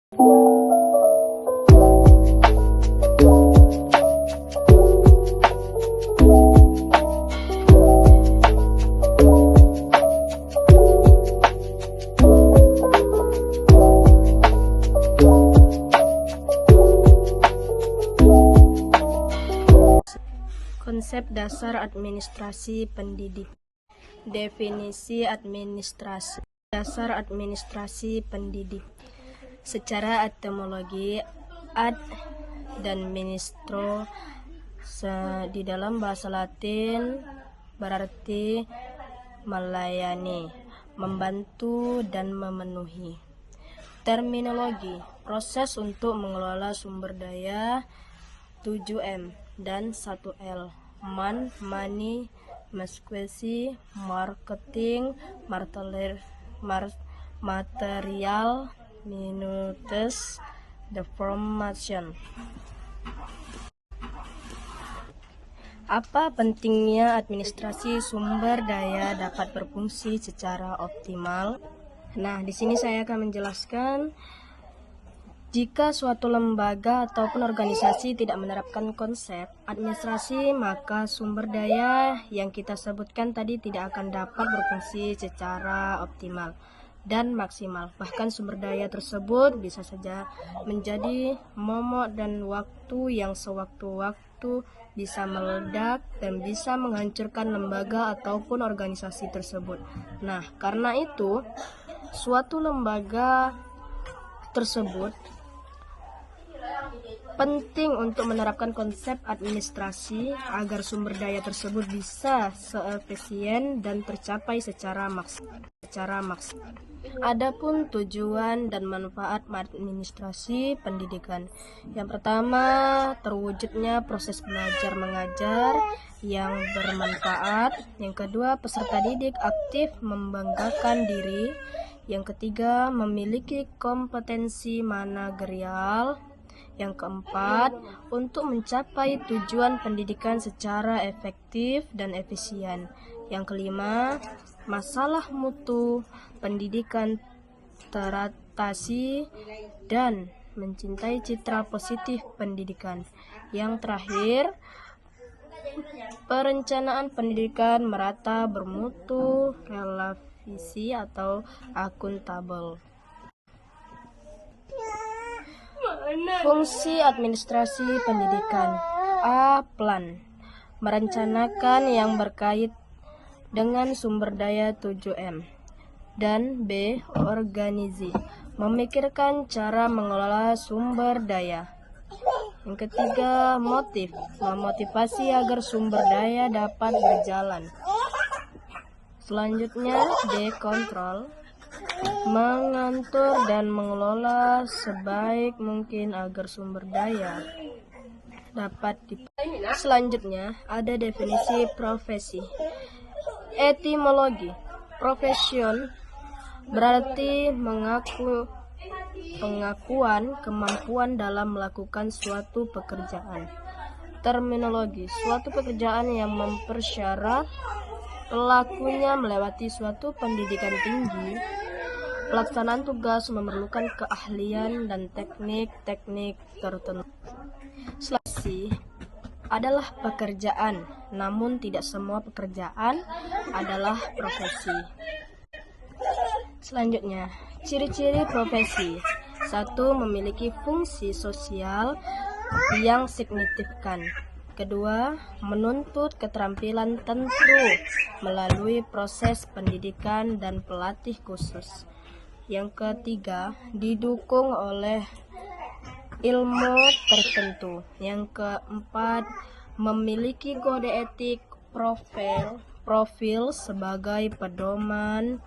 Konsep dasar administrasi pendidik. Definisi administrasi. Dasar administrasi pendidik. Secara etimologi, ad dan ministro di dalam bahasa Latin berarti melayani, membantu, dan memenuhi. Terminologi, proses untuk mengelola sumber daya 7M dan 1L, money, masquesi, marketing, material, minutes, deformation. Apa pentingnya administrasi sumber daya dapat berfungsi secara optimal? Nah, di sini saya akan menjelaskan jika suatu lembaga ataupun organisasi tidak menerapkan konsep administrasi, maka sumber daya yang kita sebutkan tadi tidak akan dapat berfungsi secara optimal dan maksimal. Bahkan sumber daya tersebut bisa saja menjadi momok dan waktu yang sewaktu-waktu bisa meledak dan bisa menghancurkan lembaga ataupun organisasi tersebut. Nah, karena itu suatu lembaga tersebut penting untuk menerapkan konsep administrasi agar sumber daya tersebut bisa seefisien dan tercapai secara maksimal. Adapun tujuan dan manfaat administrasi pendidikan. Yang pertama, terwujudnya proses belajar mengajar yang bermanfaat. Yang kedua, peserta didik aktif membanggakan diri. Yang ketiga, memiliki kompetensi manajerial. Yang keempat, untuk mencapai tujuan pendidikan secara efektif dan efisien. Yang kelima, masalah mutu pendidikan teratasi dan mencintai citra positif pendidikan. Yang terakhir, perencanaan pendidikan merata bermutu, relevisi atau akuntabel. Fungsi administrasi pendidikan. A. Plan, merencanakan yang berkait dengan sumber daya 7M. Dan B. Organisasi, memikirkan cara mengelola sumber daya. Yang ketiga, motif, memotivasi agar sumber daya dapat berjalan. Selanjutnya, D. Kontrol, mengatur dan mengelola sebaik mungkin agar sumber daya dapat dipakai. Selanjutnya ada definisi profesi. Etimologi, profesion berarti pengakuan kemampuan dalam melakukan suatu pekerjaan. Terminologi, suatu pekerjaan yang mempersyarat pelakunya melewati suatu pendidikan tinggi. Pelaksanaan tugas memerlukan keahlian dan teknik-teknik tertentu. Profesi adalah pekerjaan, namun tidak semua pekerjaan adalah profesi. Selanjutnya, ciri-ciri profesi. 1. Memiliki fungsi sosial yang signifikan. Kedua, menuntut keterampilan tentu melalui proses pendidikan dan pelatih khusus. Yang ketiga, didukung oleh ilmu tertentu. Yang keempat, memiliki kode etik profil sebagai pedoman